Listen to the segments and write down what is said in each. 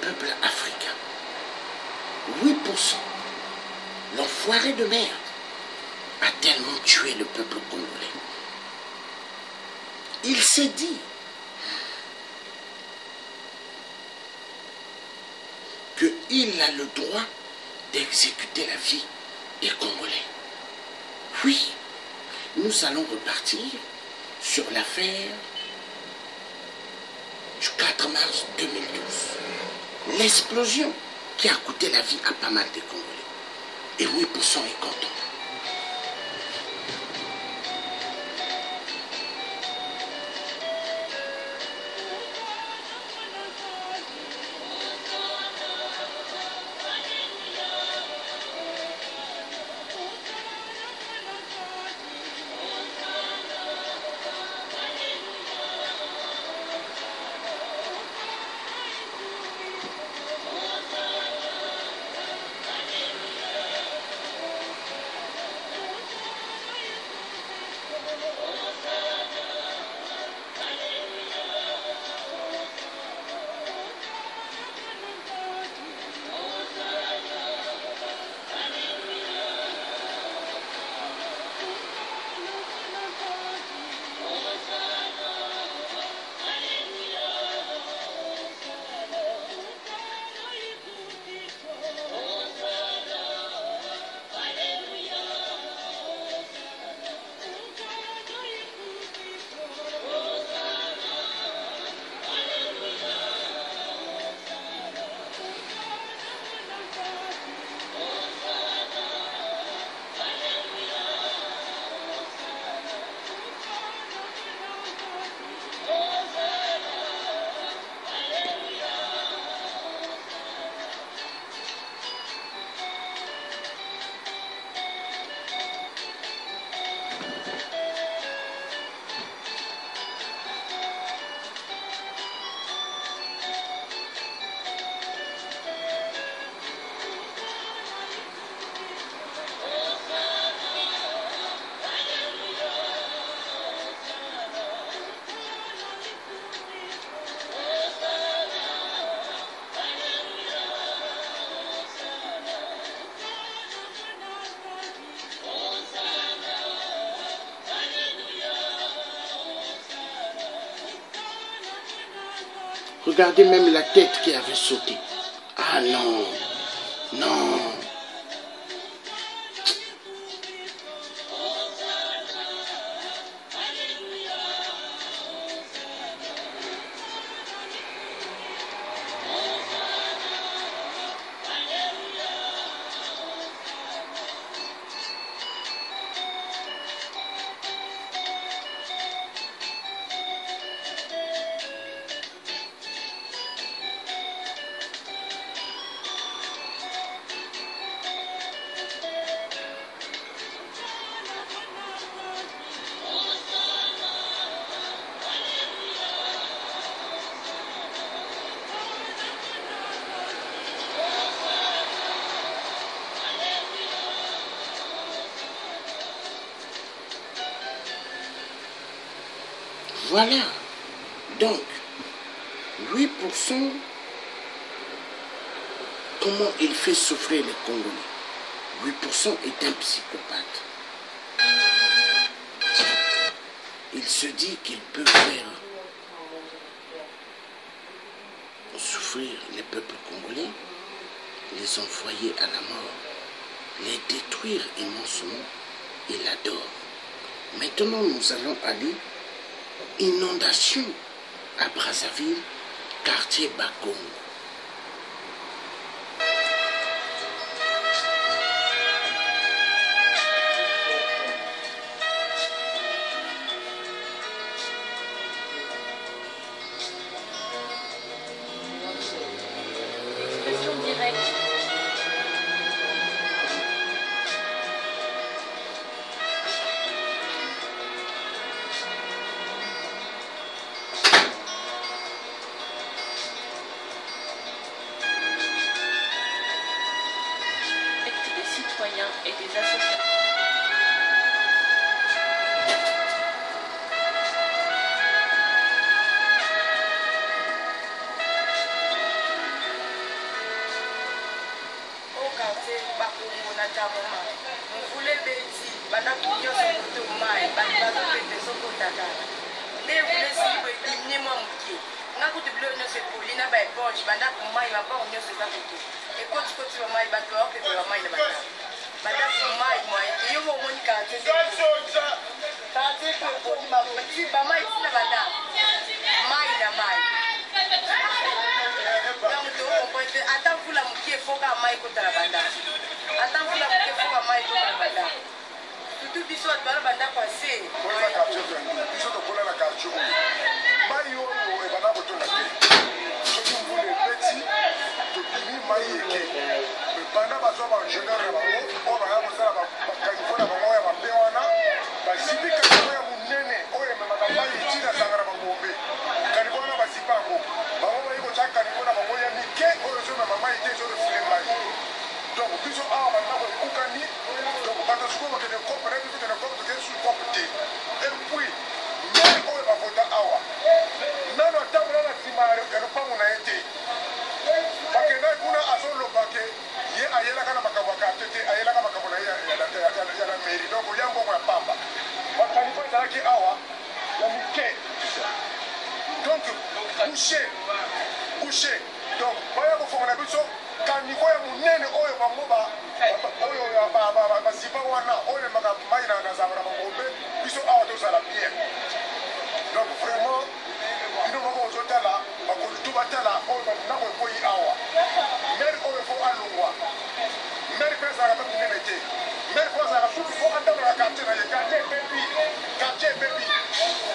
peuple africain. 8%. L'enfoiré de merde a tellement tué le peuple congolais. Il s'est dit qu'il a le droit d'exécuter la vie des Congolais. Oui, nous allons repartir sur l'affaire du 4 mars 2012. L'explosion qui a coûté la vie à pas mal de Congolais. Et 8% est content. Regardez même la tête qui avait sauté. Ah non, non. Voilà. Donc, 8%, comment il fait souffrir les Congolais? 8% est un psychopathe. Il se dit qu'il peut faire souffrir les peuples congolais, les envoyer à la mort, les détruire immensément. Il adore. Maintenant, nous allons aller inondation à Brazzaville, quartier Bakongo. Et des associations. matamo ma mvule beti bandako nyonso kote mai bato bazopete sokotaka nde mvule siko edimine mwa moke nga kutu bilo nyonso epoli na baeponge bandako mai mabango nyonso eza kote ekotikoti bamai bato baopete bamai na bandako bandako mai mwaye eyo omoni karate epoli bamai tina bandako mai na mai ata mvula moke efoka mai ekotala bandako ata mvula moke efoka mai ekotala bandako tutu biso bato bana bandako ase biso tokola na quartier oyo mai oyo ebanda kotonga te soki mvula ebeti tobimi mai eke ebanda bazwa baingénieur na bango oyo baya kosala bakanifo na bango ya mabe wana bazibi kanifo ya monene oyo ememaka mai etina zanga na bangombe kanifo wana bazipa yango bango bayi kotya kanifo na bango ya mike oyo ezomema mai te ezorefule mai donc biso awa bandako ekukani donc bato sikoyo bakende kope na biso kende kope tokende su kope te epuis mai oyo bavota awa nano atambola na nsima ya lopango na ye te bakenda kuna azoloba ke ye ayelaka na makambo ya karte te ayelaka makambo na ye ya la mairie donc oya mbongo ya pamba bakanifo ezalaki awa ya mike donc boucher donc baya kofongola biso kanifo ya monene oyo bango oyo bazipa wana oyo emaka mai na zamba na bangombe biso awa tozala bien donc vraiment bino moko ozotala bakolutu batala oyo bandako ekoyi awa maire oyo fo alongwa maire mpe ezalaka mpe monene te maire po azalaka suki fo atambolaka quartier na ye quartier ebebi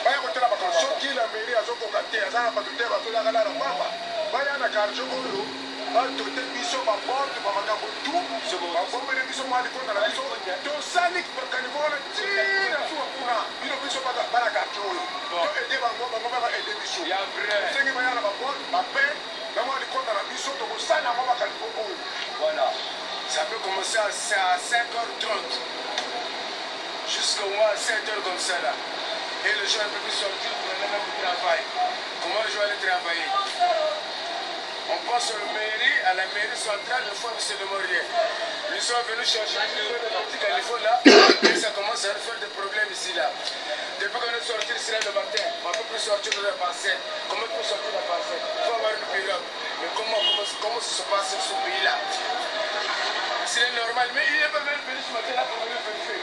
baya kotala bato soki la mairie azokoka te aza na bato te bazolakala na pamba baya na quartier oyo bato te biso baporte bamakambo tu babombele biso mwa likonda na biso tosali bakanifo wana tina suka kuna bino biso bana quartier oyo to ede bango baka ede biso osenge baya na baporte bape na mwa likonda na biso tokosala yango bakanifo oyo voilà ça peut commencer à 5h30 jusqu'au moins à 7h comme ça là et les gens ne peuvent plus sortir pour aller même au travail. Comment je vais aller travailler? On pense à la mairie centrale, le foie c'est le Maurien. Ils sont venus chercher le petit calife là, et ça commence à faire des problèmes ici là. Depuis qu'on est sorti ici là le matin, on ne peut plus sortir de la parcelle. Comment on peut sortir de la parcelle? Il faut avoir une pirogue. Mais comment ça se passe sur ce pays là? C'est normal, mais il n'est pas même venu ce matin là pour me vérifier.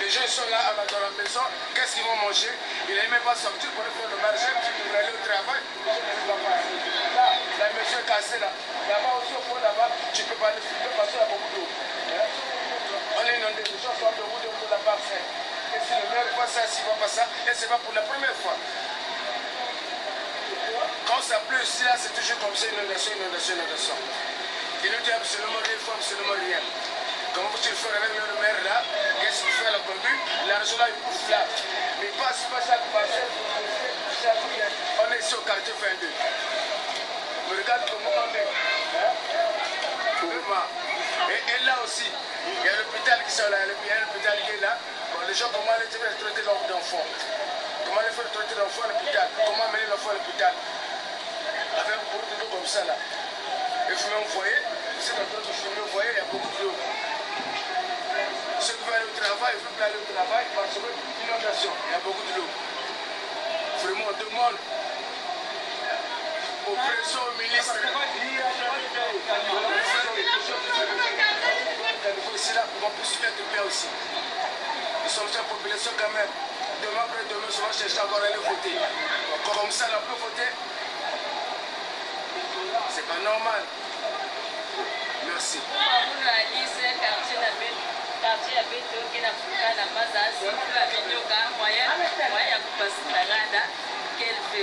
Les gens sont là dans la maison, qu'est-ce qu'ils vont manger? Il n'est même pas sorti pour faire le marché, pour aller au travail. Là, la maison est cassée là. Là-bas aussi au fond là-bas, tu peux pas aller filmer parce qu'il y a beaucoup d'eau. On est inondé, les gens sont debout de la parcelle. Et si le maire voit ça, s'il ne voit pas ça, et c'est pas pour la première fois. Quand ça pleut ici là, c'est toujours comme ça, inondation. Il nous dit absolument rien, il faut absolument rien. Comment tu le fais avec le maire là? Qu'est-ce qu'il fait la conduite? L'argent là, il bouffe là. Mais pas chaque parcelle. On est ici au quartier 22. Mais regarde comment on est. Et là aussi, il y a l'hôpital qui sont là. Il y a l'hôpital qui est là. Bon, les gens, comment aller traiter l'enfant? Comment aller faire traiter l'enfant à l'hôpital? Comment amener l'enfant à l'hôpital? Avec beaucoup d'eau comme ça là. Et fumer, vous voyez, vous êtes en train de fumer, vous voyez, il y a beaucoup d'eau. Ceux qui veulent aller au travail, ils veulent aller au travail parce que l'inondation, il y a beaucoup d'eau. Vraiment, on demande aux présidents, aux ministres, ici là, pour qu'on puisse être bien aussi. Nous sommes une population quand même. Demain après demain, on va chercher encore à aller voter. Comme ça, on peut voter. C'est pas normal. Merci. Quartier abeto kina fuka na mazazi amenyoka moyen ya kupasina ngada kelve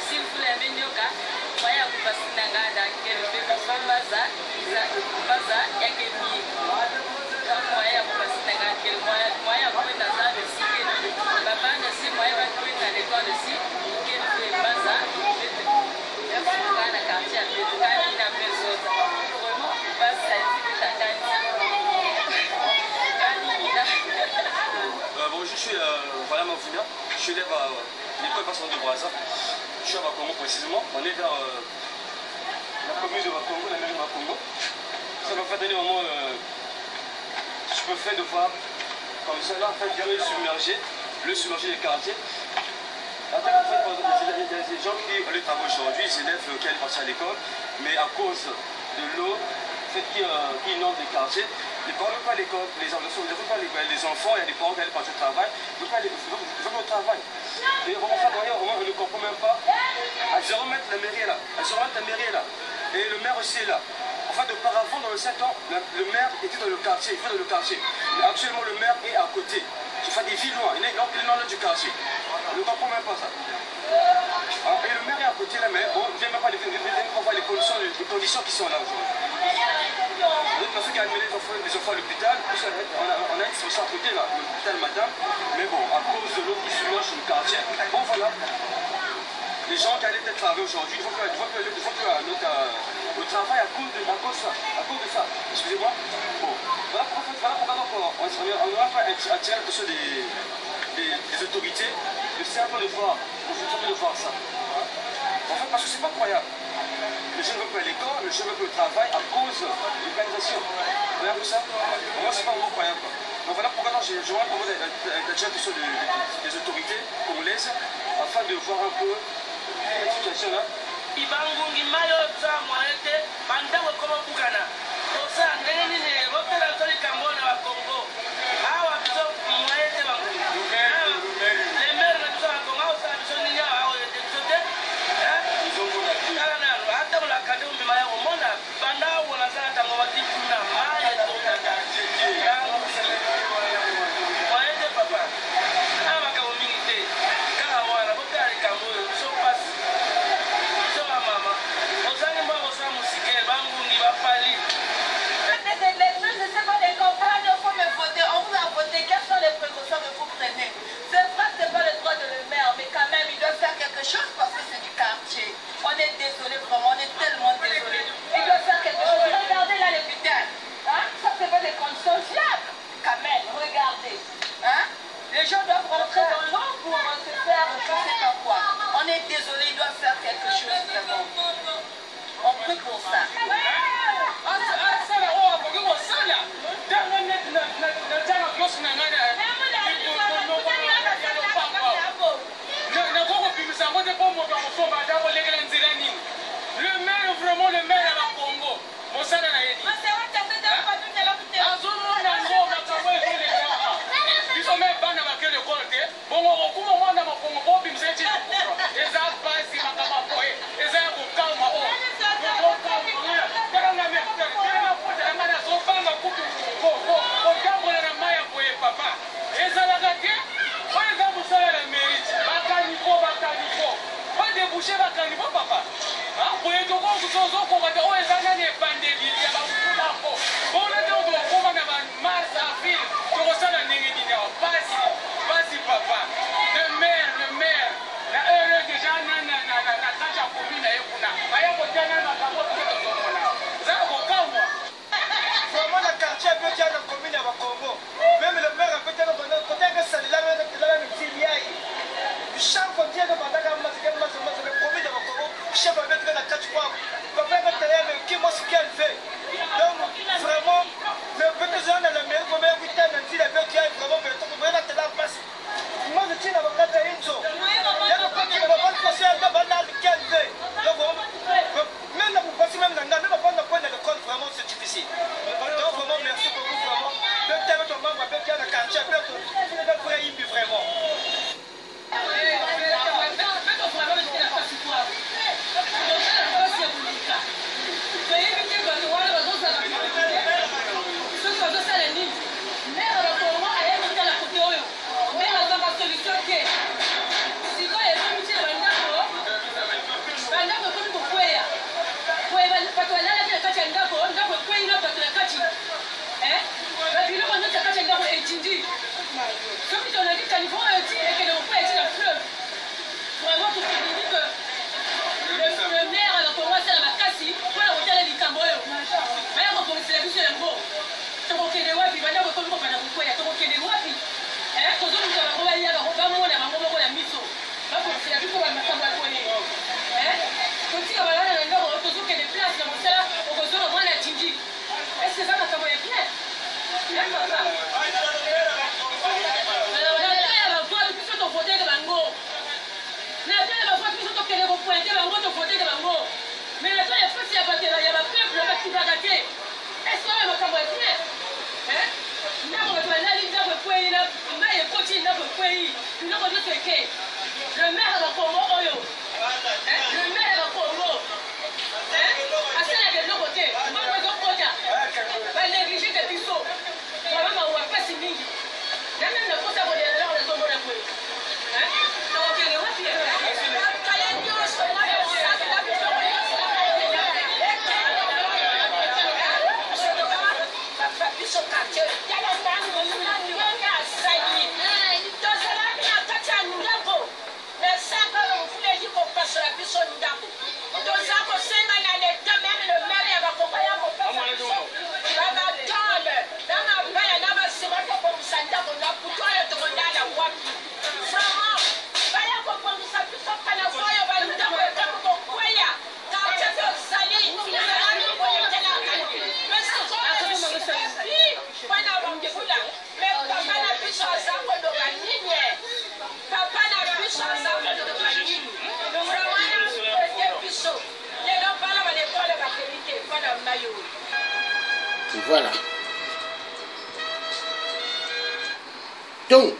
simple amenyoka moyen ya kupasina ngada kelve kusambaza baza yake mi moyen ya kupasina ngada kelve moyen ya kwenda zabe sikeli babana si moyen ya kwenda l'école si kelve baza ya fuka na quartier abeto kani na maison vraiment basa Bon, je suis voilà Mavuna, je suis élève à l'école Passante de Brazza. Je suis à Bakongo précisément. On est dans la commune de Bakongo, la mairie de Bakongo. Ça va faire dernier moment tu peux faire de fois comme ça, là, en fait, le submerger les quartiers. En fait, il y a des gens qui ont le travail aujourd'hui, les élèves qui allaient partir à l'école, mais à cause de l'eau, qui inondent les quartiers, les parents ne vont pas à l'école, les enfants, il y a des parents qui allaient partir au travail, ils veulent au travail. Et on ne comprend même pas. À 0 mètres, la mairie est là. Et le maire aussi est là. En fait, auparavant, dans le 7 ans, le maire était dans le quartier, Mais actuellement, le maire est à côté. Il fait des villes loin, il est dans l'autre du quartier. On ne comprend même pas ça. Et le maire est à côté là, mais bon, je ne viens même pas voir les conditions qui sont là aujourd'hui. L'autre personne qui a amené les enfants à l'hôpital, on a une situation à côté là, l'hôpital madame, mais bon, à cause de l'eau qui se mélange sur le quartier, bon voilà. Les gens qui allaient peut-être travailler aujourd'hui, il faut que au travail à cause de ça. Excusez-moi. Bon, voilà pourquoi on va pas attirer l'attention des autorités, de c'est un peu de voir ça. En fait, parce que c'est pas croyable. Les jeunes ne veulent pas à l'école, les jeunes ne veulent pas au travail à cause de l'organisation. Vous voyez un peu ça? Pour moi, c'est pas vraiment croyable. Donc voilà pourquoi j'ai attiré l'attention des autorités congolaises afin de voir un peu la situation là. Ibangungi mayo za mwaete mandawe koma bugana osa ndenge nini botela toli kambona wa Congo awa biso mwaete bangungi les maires na biso wa Congo osa biso nini awa oyete biso te kala na hata la kade mbima ya omona banda wona sana tango wati kuna maye tokaka mwaete papa ama ka omingi te kala wana botela kambo so passe Je ne sais pas les campagnes, il faut me voter. On vous a voté. Quelles sont les précautions que vous prenez? C'est vrai que ce n'est pas le droit de le maire, mais quand même, il doit faire quelque chose parce que c'est du quartier. On est désolé, vraiment, on est tellement désolé. Il doit faire quelque chose. Regardez là l'hôpital. Hein? Ça, c'est pas des conditions fiables. Quand même, regardez. Hein? Les gens doivent rentrer dans l'eau pour se faire je ne sais pas quoi. On est désolé, il doit faire quelque chose, vraiment. On prie pour ça. Le maire, vraiment le maire à la Congo. Vraiment. Voilà. Donc,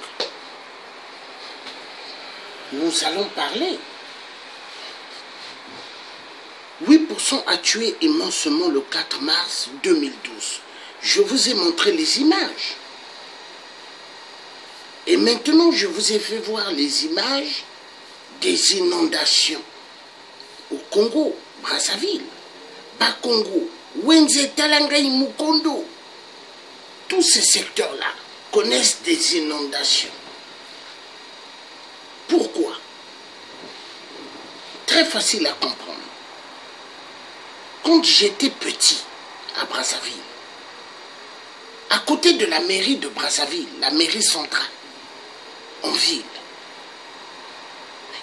nous allons parler. 8% a tué immensément le 4 mars 2012. Je vous ai montré les images. Et maintenant, je vous ai fait voir les images des inondations au Congo, Brazzaville, Bas-Congo, Wenze, Talangai, Mukondo. Tous ces secteurs-là connaissent des inondations. Pourquoi? Très facile à comprendre. Quand j'étais petit à Brazzaville, à côté de la mairie de Brazzaville, la mairie centrale, en ville,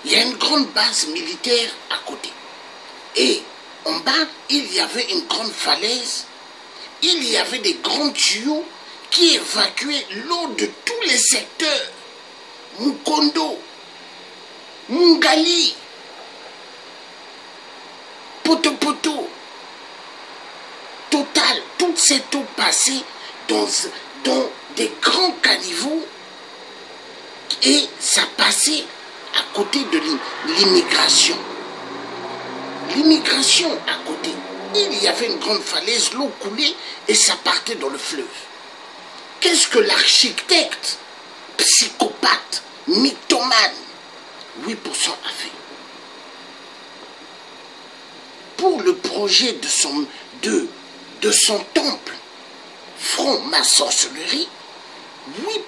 il y a une grande base militaire à côté. Et en bas, il y avait une grande falaise, il y avait des grands tuyaux qui évacuaient l'eau de tous les secteurs. Mukondo, Mungali, Poto-Poto, Total, toute cette eau passait dans des grands caniveaux et ça passait à côté de l'immigration. L'immigration à côté, il y avait une grande falaise, l'eau coulait et ça partait dans le fleuve. Qu'est-ce que l'architecte, psychopathe, mythomane, 8% a fait? Pour le projet de son temple, franc-maçonnerie,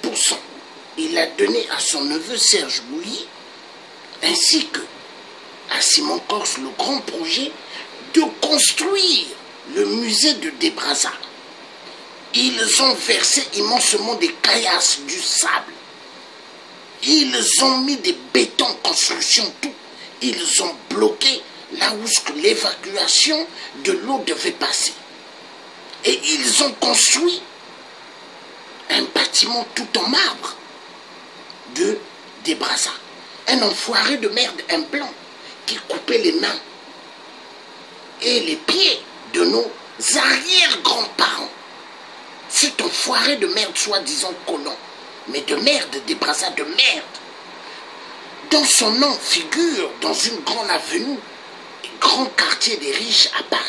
8%, il a donné à son neveu Serge Bouilly, ainsi que à Simon Corse le grand projet de construire le musée de Débrazza. Ils ont versé immensement des caillasses, du sable. Ils ont mis des bétons, construction, tout. Ils ont bloqué là où l'évacuation de l'eau devait passer. Et ils ont construit un bâtiment tout en marbre de Débrazza. Un enfoiré de merde, un blanc, qui coupait les mains et les pieds de nos arrière-grands-parents. Cet enfoiré de merde, soi-disant colon, mais de merde, Débrazza de merde. Dans son nom figure, dans une grande avenue, grand quartier des riches à Paris,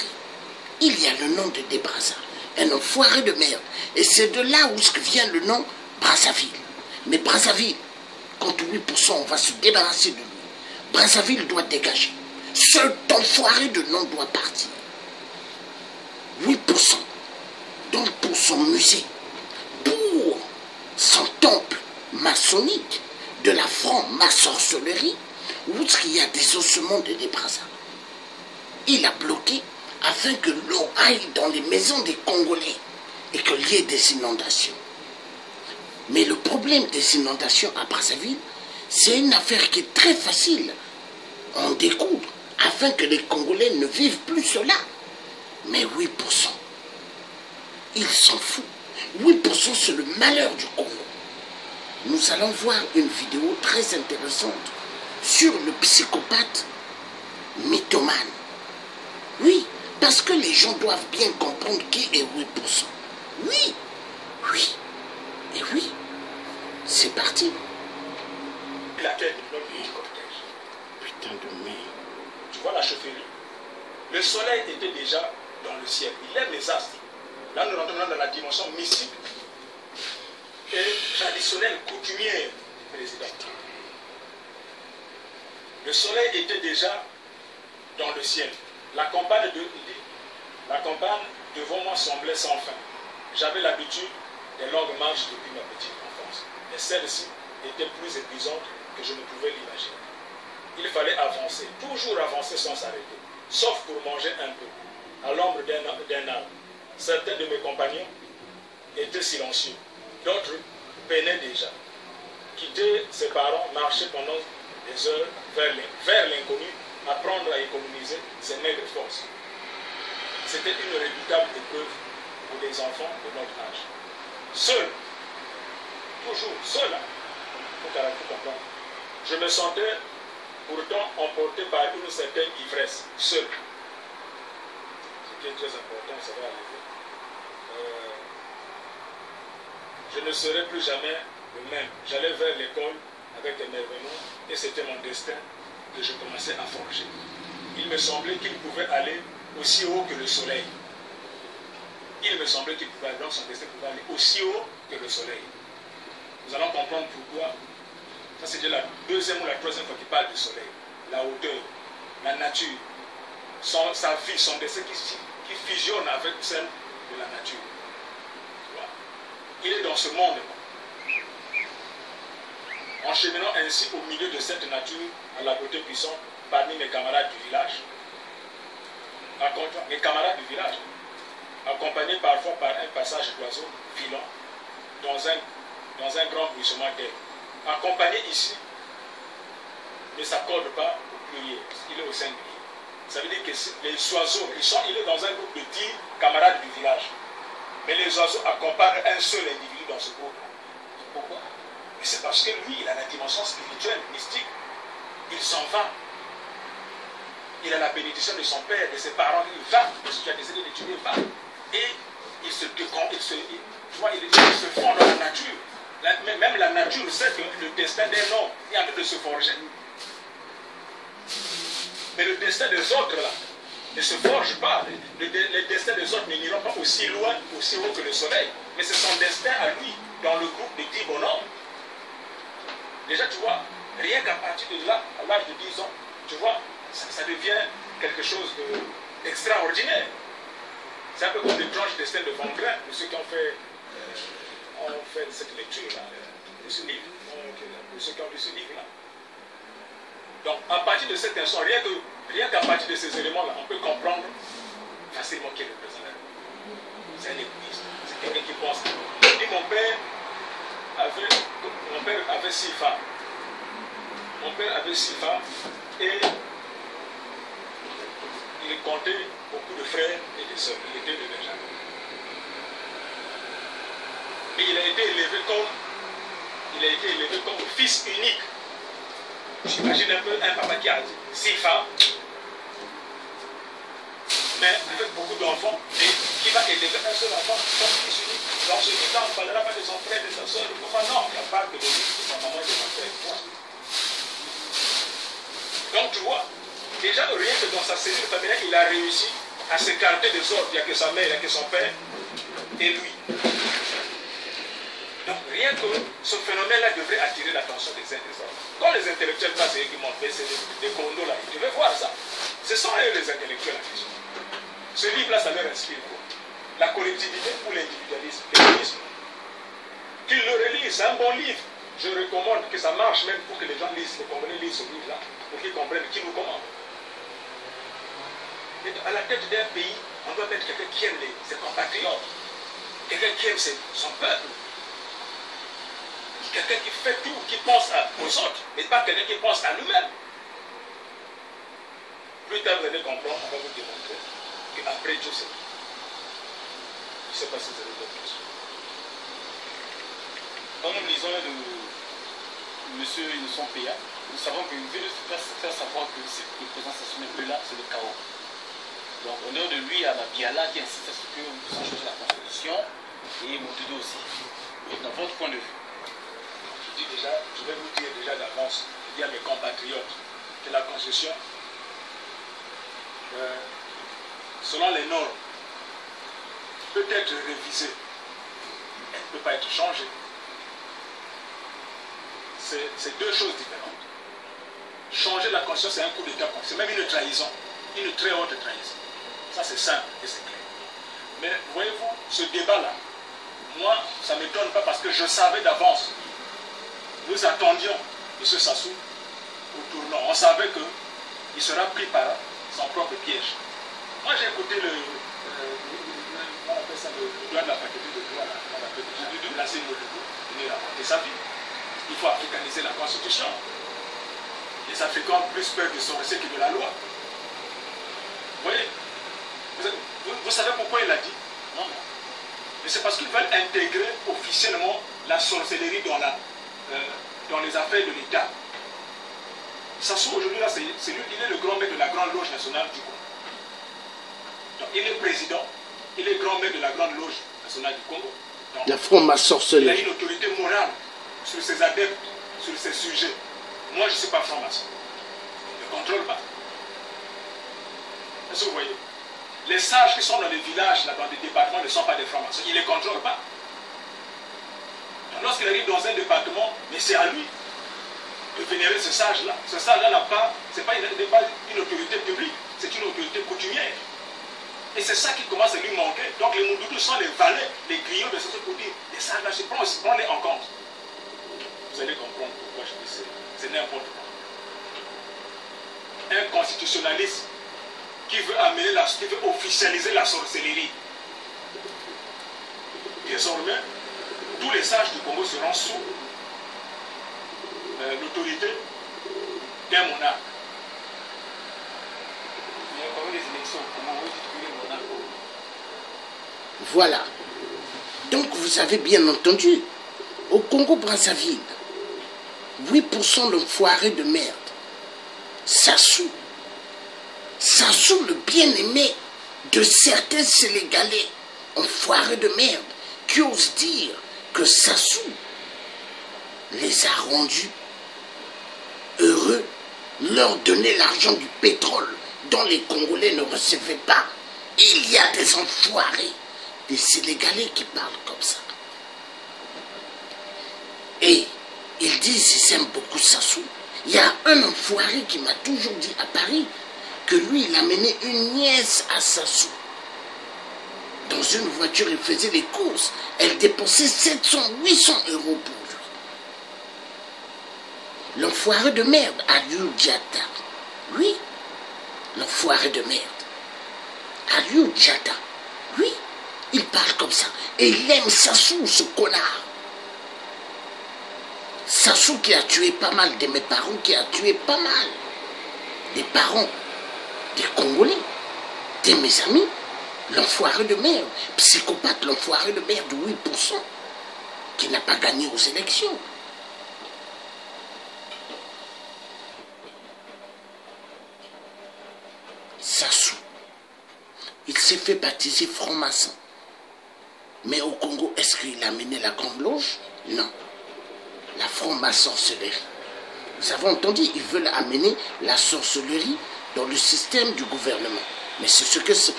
il y a le nom de Débrazza, un enfoiré de merde. Et c'est de là où vient le nom Brazzaville. Mais Brazzaville, quand 8% on va se débarrasser de lui, Brazzaville doit dégager. Seul enfoiré de nom doit partir. 8%. Donc pour son musée, pour son temple maçonnique de la franc-maçonnerie, où il y a des ossements de Débrazza, il a bloqué afin que l'eau aille dans les maisons des Congolais et qu'il y ait des inondations. Mais le problème des inondations à Brazzaville, c'est une affaire qui est très facile à en découdre afin que les Congolais ne vivent plus cela. Mais 8%, ils s'en foutent. 8% c'est le malheur du Congo. Nous allons voir une vidéo très intéressante sur le psychopathe mythomane. Oui, Parce que les gens doivent bien comprendre qui est 8%. Oui, oui, et oui, c'est parti. La tête de l'homme du cortège. Putain de merde. Tu vois la chaufferie? Le soleil était déjà dans le ciel. Il lève les astres. Là, nous rentrons dans la dimension mystique et traditionnelle, coutumière du président. Le soleil était déjà dans le ciel. La campagne devant moi semblait sans fin. J'avais l'habitude des longues marches depuis ma petite enfance. Mais celle-ci était plus épuisante que je ne pouvais l'imaginer. Il fallait avancer, toujours avancer sans s'arrêter, sauf pour manger un peu, à l'ombre d'un arbre. Certains de mes compagnons étaient silencieux, d'autres peinaient déjà. Quitter ses parents, marcher pendant des heures vers l'inconnu, apprendre à économiser ses maigres forces. C'était une redoutable épreuve pour les enfants de notre âge. Seul, toujours seul, pour comprendre. Je me sentais pourtant emporté par une certaine ivresse, seul. Ce qui est très important, ça va arriver. Je ne serai plus jamais le même. J'allais vers l'école avec émerveillement et c'était mon destin que je commençais à forger. Il me semblait qu'il pouvait aller aussi haut que le soleil. Il me semblait qu'il pouvait aller, donc son destin pouvait aller aussi haut que le soleil. Nous allons comprendre pourquoi. Ça c'est déjà la deuxième ou la troisième fois qu'il parle du soleil. La hauteur, la nature, sa vie, son destin qui fusionne avec celle de la nature. Il est dans ce monde. En cheminant ainsi au milieu de cette nature, à la beauté puissante, parmi mes camarades du village, accompagnés parfois par un passage d'oiseaux filant dans un grand bruissement d'air. Accompagné ici ne s'accorde pas au pluriel, il est au singulier. Ça veut dire que les oiseaux, il est dans un groupe de 10 camarades du village. Mais les oiseaux accompagnent un seul individu dans ce groupe. Pourquoi? Mais c'est parce que lui, il a la dimension spirituelle, mystique. Il s'en va. Il a la bénédiction de son père, de ses parents. Il va, parce qu'il a décidé d'étudier, va. Et il se fond dans la nature. Même la nature sait que le destin d'un homme est en train de se forger. Mais le destin des autres, là, ne se forge pas. Les destins des autres n'iront pas aussi loin, aussi haut que le soleil. Mais c'est son destin à lui, dans le groupe de 10 bonhommes. Déjà, tu vois, rien qu'à partir de là, à l'âge de 10 ans, tu vois, ça devient quelque chose d'extraordinaire. C'est un peu comme l'étrange destin de Van Gogh, de ceux qui ont fait cette lecture-là, de ce livre, de ceux qui ont lu ce livre-là. Donc, à partir de cet instant, rien qu'à partir de ces éléments-là, on peut comprendre facilement qui est le président. C'est un égoïste, c'est quelqu'un qui pense. Et mon père avait 6 femmes. Mon père avait 6 femmes et il comptait beaucoup de frères et de sœurs. Il était le Benjamin. Mais il a été élevé comme fils unique. J'imagine un peu un papa qui a 6 femmes, mais avec beaucoup d'enfants, et qui va élever un seul enfant comme fils unique. Dans ce livre-là, on ne parlera pas de son frère, de sa soeur, de comment non, il n'y a pas que de lui, de sa maman et de son frère. Donc tu vois, déjà rien que dans sa cellule familiale, il a réussi à s'écarter des autres. Il n'y a que sa mère, il n'y a que son père et lui. Donc rien que ce phénomène-là devrait attirer l'attention des uns des autres. Quand les intellectuels passent et qui montrent des condos là, ils devaient voir ça. Ce sont eux les intellectuels en question. Ce livre-là, ça leur inspire quoi? La collectivité ou l'individualisme? Qu'ils le relisent, c'est un bon livre. Je recommande que ça marche même pour que les gens lisent, les Congolais lisent ce livre-là, pour qu'ils comprennent qui nous commande. Et à la tête d'un pays, on doit mettre quelqu'un qui aime ses compatriotes, quelqu'un qui aime son peuple. Quelqu'un qui fait tout, qui pense aux autres, mais pas quelqu'un qui pense à lui-même. Plus tard, vous allez comprendre, on va vous démontrer qu'après Dieu, c'est qui. Je ne sais pas si vous avez d'autres questions. Quand nous lisons de M. Innocent Péa, nous savons qu'il veut faire savoir que le président Sassou Nguesso là, c'est le chaos. Donc honneur de lui à Mabiala qui insiste à ce que nous puissions changer la constitution et Moutoudo aussi. Dans votre point de vue. Je vais vous dire déjà d'avance, il y a mes compatriotes, que la constitution, selon les normes, peut être révisée. Elle ne peut pas être changée. C'est deux choses différentes. Changer la constitution, c'est un coup d'État, c'est même une trahison, une très haute trahison. Ça, c'est simple et c'est clair. Mais voyez-vous, ce débat-là, moi, ça ne m'étonne pas parce que je savais d'avance. Nous attendions M. Sassou au tournant. On savait qu'il sera pris par son propre piège. Moi, j'ai écouté le droit de la faculté de droit, de la CNODO, il a raconté sa vie. Il faut africaniser la Constitution. Les Africains ont plus peur du sorcier que de la loi. Vous voyez, vous savez pourquoi il l'a dit? Non, non. Mais c'est parce qu'ils veulent intégrer officiellement la sorcellerie dans les affaires de l'État. Sassou aujourd'hui, là, il est le grand maître de la Grande Loge nationale du Congo. Donc, il est président, il est grand maître de la Grande Loge nationale du Congo. Donc, la franc-maçonnerie. Il a une autorité morale sur ses adeptes, sur ses sujets. Moi, je ne suis pas franc-maçon. Je ne contrôle pas. Est-ce que vous voyez? Les sages qui sont dans les villages, là, dans les départements, ne sont pas des francs-maçons. Ils ne les contrôlent pas. Lorsqu'il arrive dans un département, mais c'est à lui de vénérer ce sage-là. Ce sage-là n'est pas une autorité publique, c'est une autorité coutumière. Et c'est ça qui commence à lui manquer. Donc les Moundoudous sont les valets, les griots de ce truc pour dire, les sages-là, prends-les en compte. Vous allez comprendre pourquoi je dis c'est n'importe quoi. Un constitutionnaliste qui veut officialiser la sorcellerie. Désormais, tous les sages du Congo seront sous l'autorité d'un monarque. Il y a quand même des élections au Congo, les monarques. Voilà. Donc vous avez bien entendu, au Congo-Brazzaville, 8% d'enfoirés de merde. Sassou. Sassou, le bien-aimé de certains Sénégalais, enfoirés de merde, qui osent dire que Sassou les a rendus heureux, leur donner l'argent du pétrole dont les Congolais ne recevaient pas. Il y a des enfoirés, des Sénégalais qui parlent comme ça. Et ils disent qu'ils aiment beaucoup Sassou. Il y a un enfoiré qui m'a toujours dit à Paris que lui, il a mené une nièce à Sassou. Dans une voiture, il faisait les courses. Elle dépensait 700, 800 euros pour lui. L'enfoiré de merde, Aliou Diatta. Oui, l'enfoiré de merde. Aliou Diatta. Oui, il parle comme ça. Et il aime Sassou, ce connard. Sassou qui a tué pas mal de mes parents, qui a tué pas mal des parents des Congolais, de mes amis. L'enfoiré de merde, psychopathe, l'enfoiré de merde de 8%, qui n'a pas gagné aux élections. Sassou, il s'est fait baptiser franc-maçon. Mais au Congo, est-ce qu'il a mené la Grande Loge? Non. La franc-maçonnerie. Vous avez entendu, ils veulent amener la sorcellerie dans le système du gouvernement. Mais c'est ce que 8%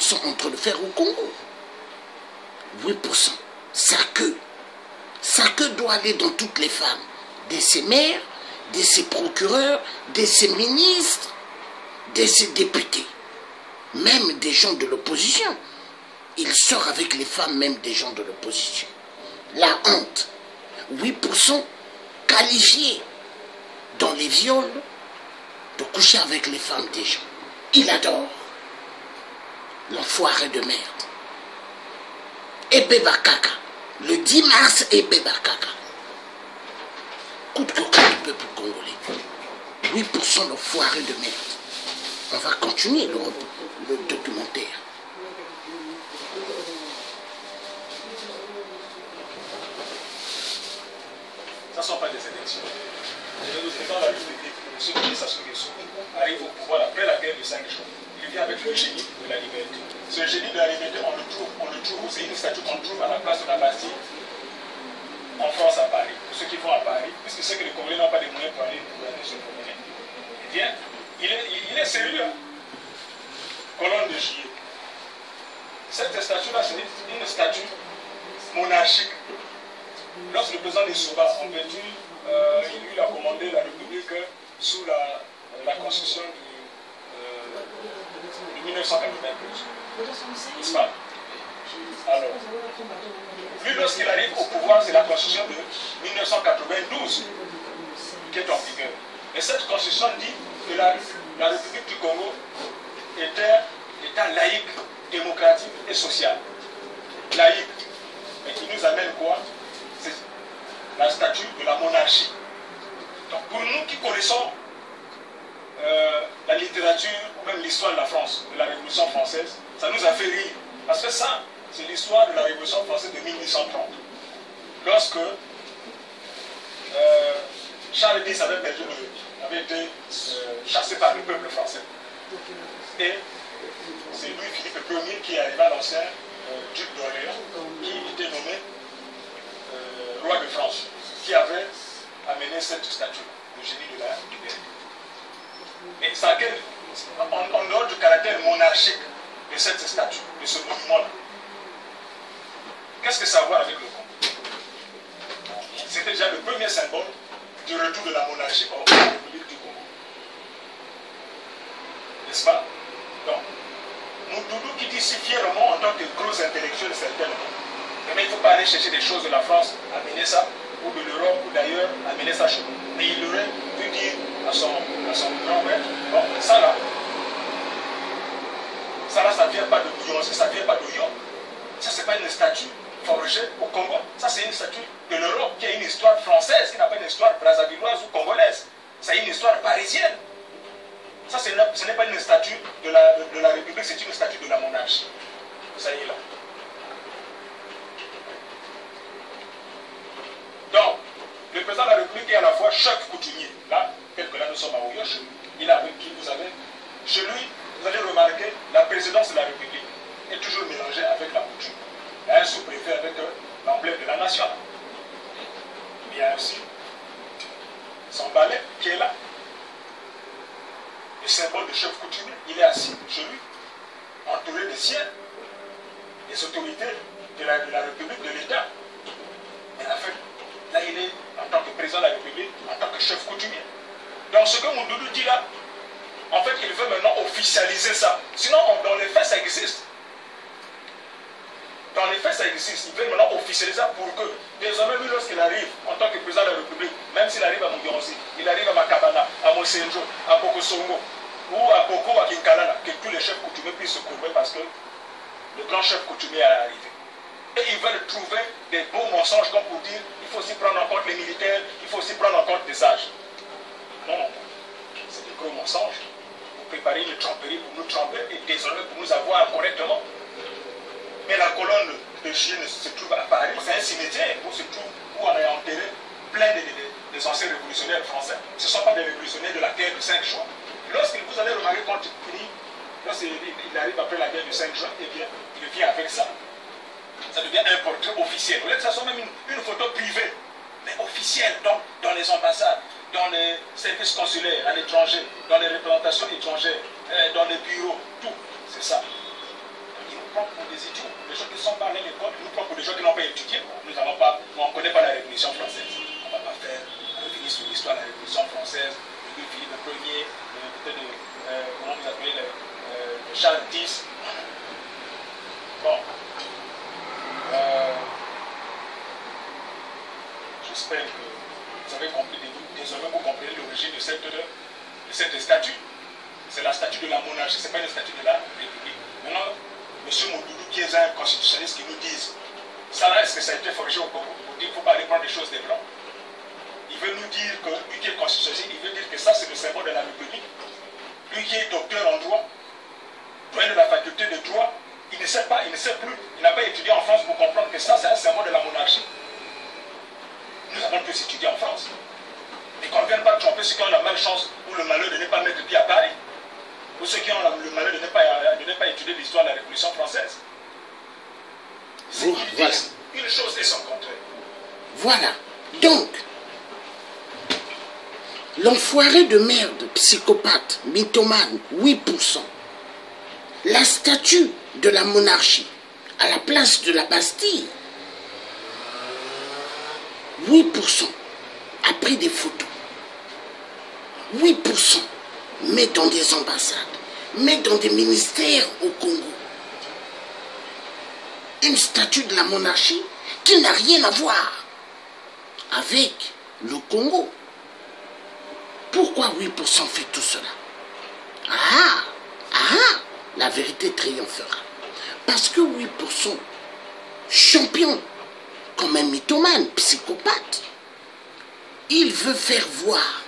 sont en train de faire au Congo. 8%. Sa queue doit aller dans toutes les femmes. De ses maires, de ses procureurs, de ses ministres, de ses députés. Même des gens de l'opposition. Il sort avec les femmes, même des gens de l'opposition. La honte. 8% qualifiés dans les viols de coucher avec les femmes des gens. Il adore. L'enfoiré de merde. Ebeba Kaka. Le 10 mars, Ebeba Kaka. Coûte que coûte le peuple congolais. 8% d'enfoiré de merde. On va continuer le documentaire. Ça ne sont pas des élections. Je vais vous dire dans la République. ce qui Sassou Nguesso arrive au pouvoir après la guerre de 5 jours. Il vient avec le génie de la liberté. Ce génie de la liberté, on le trouve, c'est une statue qu'on trouve à la place de la Bastille, en France, à Paris. Pour ceux qui vont à Paris, puisque ceux que les Congolais n'ont pas les moyens pour aller se promener. Eh bien, il est sérieux. Colonne de juillet. Cette statue-là, c'est une statue monarchique. Lorsque le président de Souba, en vertu, il lui a commandé la République sous la constitution de 1992. N'est-ce pas? Alors, lui, lorsqu'il arrive au pouvoir, c'est la constitution de 1992 qui est en vigueur. Et cette constitution dit que la République du Congo était État laïque, démocratique et social. Laïque. Et qui nous amène quoi? C'est la statue de la monarchie. Donc pour nous qui connaissons la littérature ou même l'histoire de la France, de la Révolution française, ça nous a fait rire. Parce que ça, c'est l'histoire de la Révolution française de 1830. Lorsque Charles X avait été chassé par le peuple français. Et c'est lui, Philippe Ier, qui est arrivé à l'ancien duc d'Orléans, qui était nommé roi de France, qui avait amené cette statue, le génie de la liberté. Et ça en dehors du caractère monarchique de cette statue, de ce monument-là, qu'est-ce que ça a à voir avec le Congo? C'était déjà le premier symbole du retour de la monarchie au République du Congo. N'est-ce pas? Donc, Moutoudou qui dit si fièrement en tant que gros intellectuel certainement, mais il ne faut pas aller chercher des choses de la France, amener ça, ou de l'Europe, ou d'ailleurs, amener ça chez nous. Mais il aurait pu dire à son grand-père, bon, ça là, ça ne vient pas de Beyoncé, ça ne vient pas de Lyon. Ça, c'est pas une statue forgée au Congo. Ça, c'est une statue de l'Europe qui a une histoire française, qui n'a pas une histoire brazzavilloise ou congolaise. C'est une histoire parisienne. Ça, ce n'est pas une statue de la République, c'est une statue de la monarchie. Ça y est là. Donc, le président de la République est à la fois chef coutumier. Là, quelques là, nous sommes à Oyo, chez lui. Il est avec qui vous avez. Chez lui, vous allez remarquer, la présidence de la République est toujours mélangée avec la coutume. Il y a un sous-préfet avec l'emblème de la nation. Il y a aussi son balai qui est là. Le symbole de chef coutumier, il est assis chez lui, entouré des siens, des autorités de la République, de l'État. Et en fait, là, il est en tant que président de la République, en tant que chef coutumier. Donc, ce que Moutoudou dit là, en fait, il veut maintenant officialiser ça. Sinon, dans les faits, ça existe. Dans les faits, ça existe. Il veut maintenant officialiser ça pour que, désormais, lui, lorsqu'il arrive en tant que président de la République, même s'il arrive à Mouyonzi, il arrive à Makabana, à Mosenjo, à Bokosongo, ou à Boko, à Kinkalala, que tous les chefs coutumiers puissent se courber parce que le grand chef coutumier est arrivé. Et ils veulent trouver des beaux mensonges comme pour dire il faut aussi prendre en compte les militaires, il faut aussi prendre en compte des âges. Non, c'est des gros mensonges. Pour préparer une tromperie pour nous tromper et désormais pour nous avoir correctement. Mais la colonne de Chine se trouve à Paris, c'est un cimetière où on a enterré plein des anciens révolutionnaires français. Ce ne sont pas des révolutionnaires de la guerre du 5 juin. Lorsque vous allez remarquer quand lorsqu'il arrive après la guerre du 5 juin, eh bien, il vient avec ça. Ça devient un portrait officiel. Vous voulez que ça soit même une photo privée, mais officielle, dans les ambassades, dans les services consulaires à l'étranger, dans les représentations étrangères, dans les bureaux, tout. C'est ça. Ils nous prennent pour des idiots. Les gens qui ne sont pas allés à l'école, ils nous prennent pour des gens qui n'ont pas étudié. Nous n'avons pas, on ne connaît pas la Révolution française. On ne va pas faire revenir sur l'histoire de la Révolution française, de Philippe Ier, comment vous appelez, de Charles X. Bon. J'espère que vous avez compris, désormais vous comprenez l'origine de cette statue. C'est la statue de la monarchie, ce n'est pas une statue de la République. Maintenant, M. Moutoudou, qui est un constitutionnaliste, qui nous dise, ça là, est-ce que ça a été forgé au Congo? Pour dire qu'il ne faut pas aller prendre des choses des Blancs. Il veut nous dire que, lui qui est constitutionnaliste, il veut dire que ça c'est le symbole de la République. Lui qui est docteur en droit, doyen de la faculté de droit, il ne sait pas, il ne sait plus, il n'a pas étudié en France pour comprendre que ça c'est un symbole de la monarchie. Nous avons tous étudié en France. Mais qu'on ne vienne pas tromper ceux qui ont la malchance ou le malheur de ne pas mettre pied à Paris, ou ceux qui ont le malheur de ne pas étudier l'histoire de la Révolution française. Voilà. Une chose et son contraire. Voilà. Donc, l'enfoiré de merde, psychopathe, mythomane, 8%. La statue de la monarchie à la place de la Bastille, 8% a pris des photos. 8% met dans des ambassades, met dans des ministères au Congo. Une statue de la monarchie qui n'a rien à voir avec le Congo. Pourquoi 8% fait tout cela? La vérité triomphera. Parce que 8% champion, comme un mythomane, psychopathe, il veut faire voir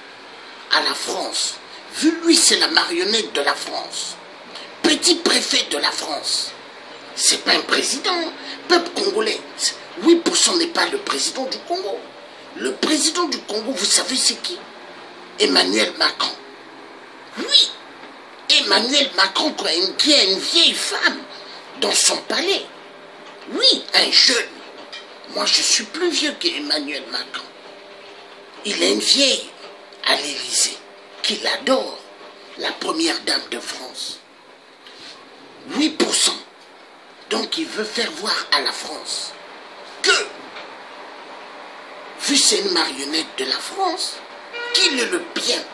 à la France, vu lui c'est la marionnette de la France, petit préfet de la France, c'est pas un président, peuple congolais, 8% n'est pas le président du Congo. Le président du Congo, vous savez c'est qui? Emmanuel Macron. Oui, Emmanuel Macron qui a une vieille femme dans son palais. Oui, un jeune. Moi, je suis plus vieux qu'Emmanuel Macron. Il a une vieille à l'Élysée qu'il adore, la première dame de France. 8%. Donc, il veut faire voir à la France que, vu c'est une marionnette de la France, qu'il ait le bien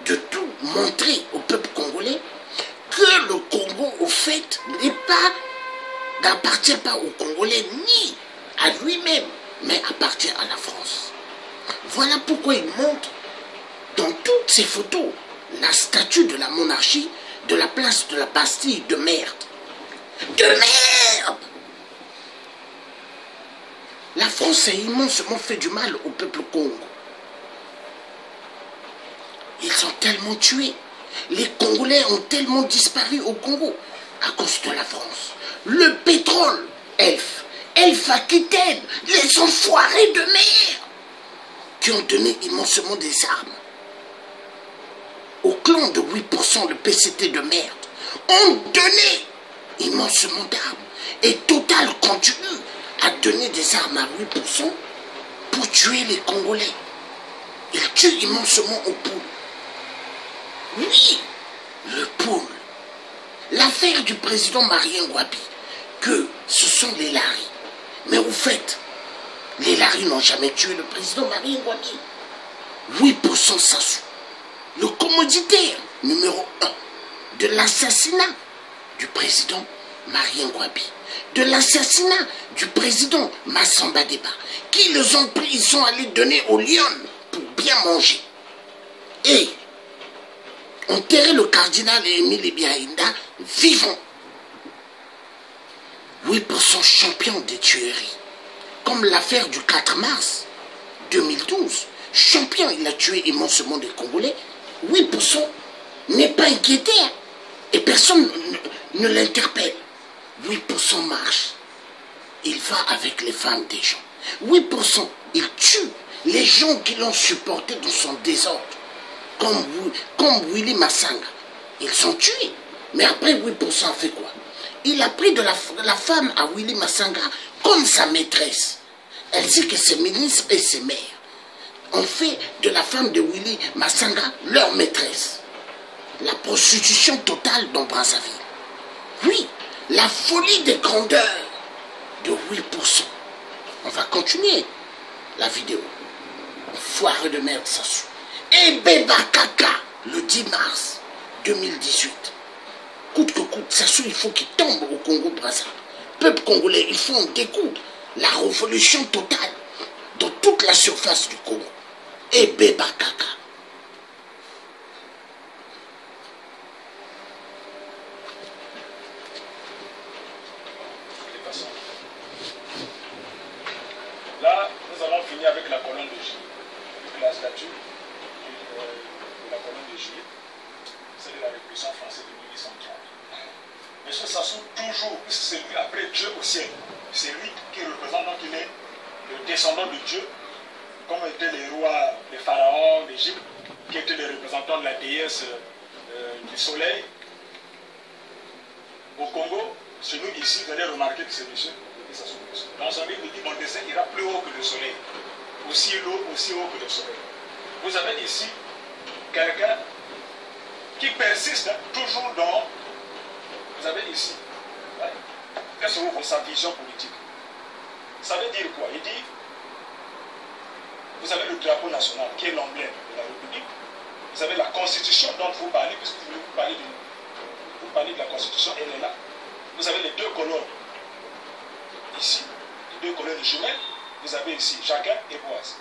de tout montrer au peuple congolais que le Congo, au fait, n'appartient pas aux Congolais ni à lui-même, mais appartient à la France. Voilà pourquoi il montre dans toutes ces photos la statue de la monarchie de la place de la Bastille de merde. De merde! La France a immensement fait du mal au peuple congo. Ils ont tellement tué. Les Congolais ont tellement disparu au Congo à cause de la France. Le pétrole, Elf Aquitaine, les enfoirés de mer qui ont donné immensement des armes au clan de 8%, le PCT de merde, ont donné immensement d'armes. Et Total continue à donner des armes à 8% pour tuer les Congolais. Ils tuent immensement au poule. Oui, le poule. L'affaire du président Marien Ngouabi, que ce sont les Laris. Mais au fait, les Laris n'ont jamais tué le président Marien Ngouabi. 8% Sassou. Le commoditaire numéro 1 de l'assassinat du président Marien Ngouabi, de l'assassinat du président Massamba Deba, qui les ont pris, ils sont allés donner aux lions pour bien manger. Et enterrer le cardinal Émile Biaïnda vivant. 8% champion des tueries. Comme l'affaire du 4 mars 2012. Champion, il a tué immensement des Congolais. 8% n'est pas inquiété. Et personne ne l'interpelle. 8% marche. Il va avec les femmes des gens. 8%, il tue les gens qui l'ont supporté dans son désordre. Comme Willy Massanga. Ils sont tués. Mais après, 8% a fait quoi? Il a pris de la femme à Willy Massanga comme sa maîtresse. Elle dit que ses ministres et ses maires ont fait de la femme de Willy Massanga leur maîtresse. La prostitution totale dans Brazzaville. Oui, la folie des grandeurs de 8%. On va continuer la vidéo. Foire de merde, Sassou. Et Beba Kaka, le 10 mars 2018. Coûte que coûte, Sassou, il faut qu'il tombe au Congo-Brazza. Peuple congolais, il faut en découdre. La révolution totale dans toute la surface du Congo. Et Beba Kaka. Là, nous allons finir avec la colonne de Juillet, avec la statue de la colonne de Juillet, c'est de la Révolution française de 1830. Mais ce Sassou, toujours, c'est lui après Dieu au ciel. C'est lui qui représente, donc il est le descendant de Dieu comme étaient les rois, les pharaons d'Égypte, qui étaient les représentants de la déesse du soleil. Au Congo, chez nous ici, vous allez remarquer que c'est monsieur. Dans son livre, il dit mon dessin ira plus haut que le soleil, aussi haut que le soleil. Vous avez ici quelqu'un qui persiste toujours dans. Vous avez ici. Quelle est sa vision politique? Ça veut dire quoi? Il dit vous avez le drapeau national qui est l'emblème de la République. Vous avez la Constitution dont vous parlez, puisque vous parlez de la Constitution, elle est là. Vous avez les deux colonnes. Ici, les deux colonnes jumelles. Vous avez ici Jacquin et Boise.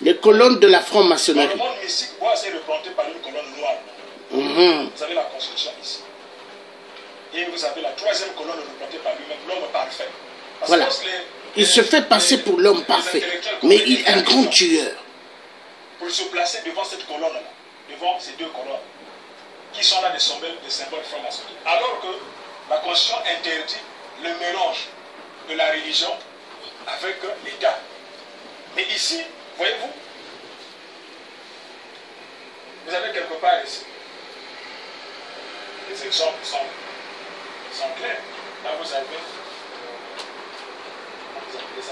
Les colonnes de la franc-maçonnerie. Dans le monde mystique, Boise est représenté par une colonne noire. Vous avez la Constitution ici. Et vous avez la troisième colonne représentée par lui-même, l'homme parfait. Parce voilà. Il se fait passer pour l'homme parfait, mais il est un grand tueur. Pour se placer devant cette colonne-là, devant ces deux colonnes, qui sont là des symboles francs-maçonniques. Alors que la Constitution interdit le mélange de la religion avec l'État. Mais ici, voyez-vous, vous avez quelque part ici, les exemples sont clairs. Là, vous avez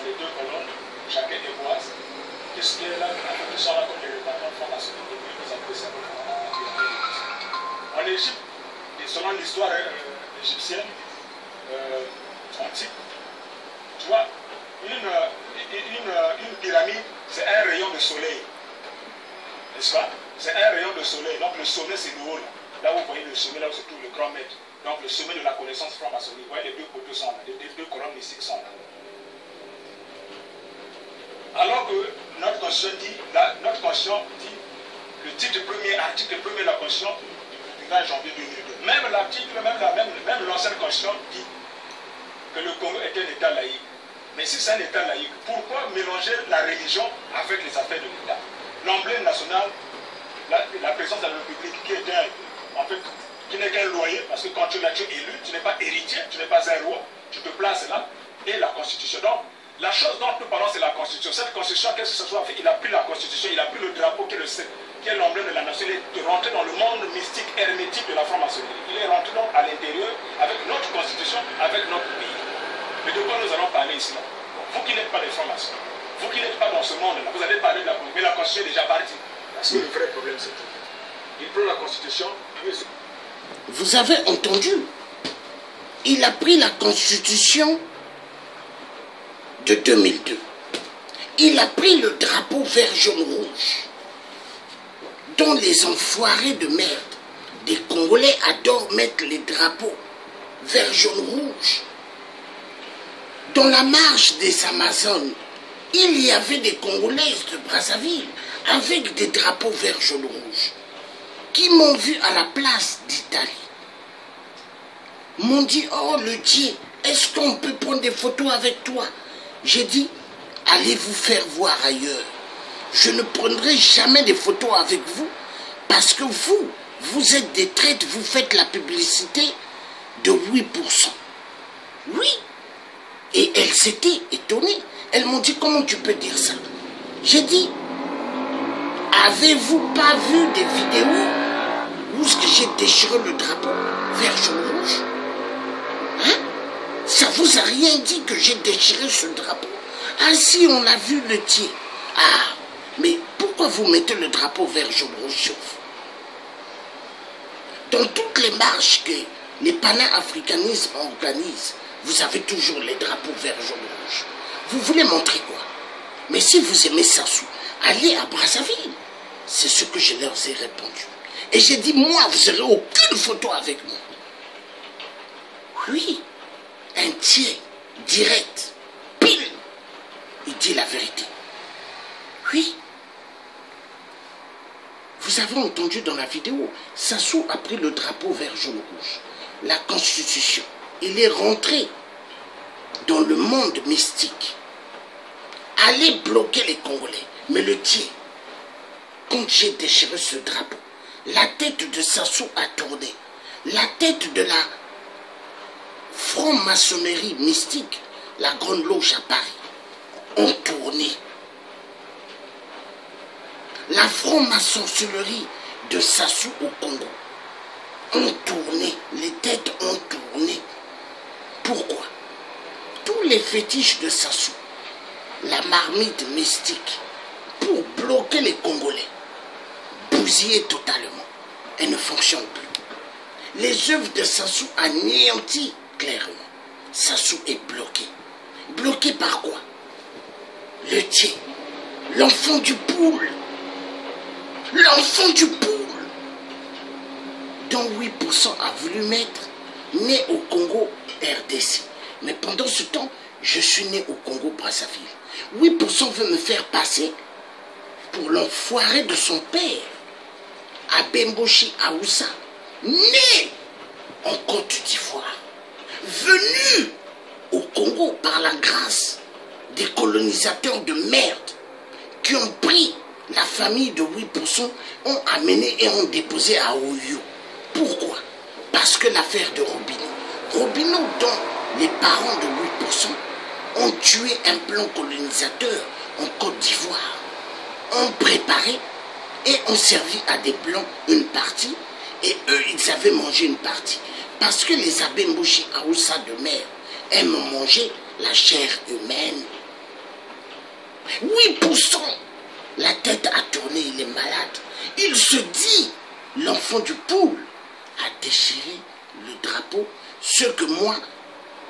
les deux colonnes, chacun des Boise, qui sont là comme les représentants francs-maçonniques, et puis vous avez ça. En Égypte, et selon l'histoire égyptienne antique, tu vois, une pyramide, c'est un rayon de soleil. N'est-ce pas? C'est un rayon de soleil. Donc le sommet, c'est le haut. Là où vous voyez le sommet, là où se trouve le grand maître. Donc le sommet de la connaissance franc-maçonnique. Vous voyez, les deux poteaux sont là, les deux colonnes mystiques sont là. Alors que notre Constitution dit, le titre premier, article premier de la Constitution du 20 janvier 2002, même l'article, même l'ancienne Constitution dit que le Congo est un État laïque. Mais si c'est un État laïque, pourquoi mélanger la religion avec les affaires de l'État? L'emblème national, la présidence de la République, qui n'est qu'un loyer, parce que quand tu es élu, tu n'es pas héritier, tu n'es pas un roi, tu te places là, et la Constitution. Donc, la chose dont nous parlons, c'est la Constitution. Cette Constitution, qu'est-ce que ce soit fait? Il a pris la Constitution, il a pris le drapeau qui est l'emblème de la nation. Il est rentré dans le monde mystique, hermétique de la franc-maçonnerie. Il est rentré donc à l'intérieur, avec notre Constitution, avec notre pays. Mais de quoi nous allons parler ici là? Vous qui n'êtes pas des francs-maçons, vous qui n'êtes pas dans ce monde-là, vous allez parler de la Constitution, mais la Constitution est déjà partie. Parce que le vrai problème, c'est tout. Il prend la Constitution. Vous avez entendu? Il a pris la Constitution de 2002. Il a pris le drapeau vert, jaune, rouge, dont les enfoirés de merde des Congolais adorent mettre les drapeaux vert, jaune, rouge. Dans la marche des Amazones, il y avait des Congolaises de Brazzaville avec des drapeaux vert, jaune, rouge qui m'ont vu à la place d'Italie. M'ont dit, oh le Dieu, est-ce qu'on peut prendre des photos avec toi? J'ai dit, allez vous faire voir ailleurs. Je ne prendrai jamais des photos avec vous parce que vous êtes des traites, vous faites la publicité de 8%. Oui. Et elles s'étaient étonnées. Elles m'ont dit, comment tu peux dire ça? J'ai dit, avez-vous pas vu des vidéos où j'ai déchiré le drapeau vert, jaune, rouge? Hein? Ça vous a rien dit que j'ai déchiré ce drapeau? Ah si, on l'a vu le tien. Ah, mais pourquoi vous mettez le drapeau vert, jaune, rouge sur vous? Dans toutes les marches que les panafricanismes organisent, vous avez toujours les drapeaux vert, jaune, rouge. Vous voulez montrer quoi? Mais si vous aimez Sassou, allez à Brazzaville. C'est ce que je leur ai répondu. Et j'ai dit, moi, vous n'aurez aucune photo avec moi. Oui, un tiers, direct, pile. Il dit la vérité. Oui. Vous avez entendu dans la vidéo, Sassou a pris le drapeau vert, jaune, rouge. La Constitution. Il est rentré dans le monde mystique. Allez bloquer les Congolais. Mais le Dieu, quand j'ai déchiré ce drapeau, la tête de Sassou a tourné. La tête de la franc-maçonnerie mystique, la Grande Loge à Paris, ont tourné. la franc-maçonnerie de Sassou au Congo ont tourné, les têtes ont tourné. Pourquoi? Tous les fétiches de Sassou, la marmite mystique, pour bloquer les Congolais, bousillés totalement, elles ne fonctionnent plus. Les œuvres de Sassou anéanties clairement. Sassou est bloqué. Bloqué par quoi? Le tien, l'enfant du poule. L'enfant du poule, dont 8% a voulu mettre, né au Congo RDC. Mais pendant ce temps, je suis né au Congo Brazzaville. 8% veut me faire passer pour l'enfoiré de son père, Abemboshi Aoussa, né en Côte d'Ivoire, venu au Congo par la grâce des colonisateurs de merde qui ont pris la famille de 8%, ont amené et ont déposé à Oyo. Pourquoi? Parce que l'affaire de Robineau, dont les parents de 8% ont tué un plan colonisateur en Côte d'Ivoire, ont préparé et ont servi à des blancs une partie, et eux, ils avaient mangé une partie. Parce que les Abemboshi Aoussa de mer aiment manger la chair humaine. 8%, la tête a tourné, il est malade. Il se dit, l'enfant du poule a déchiré le drapeau, ce que moi,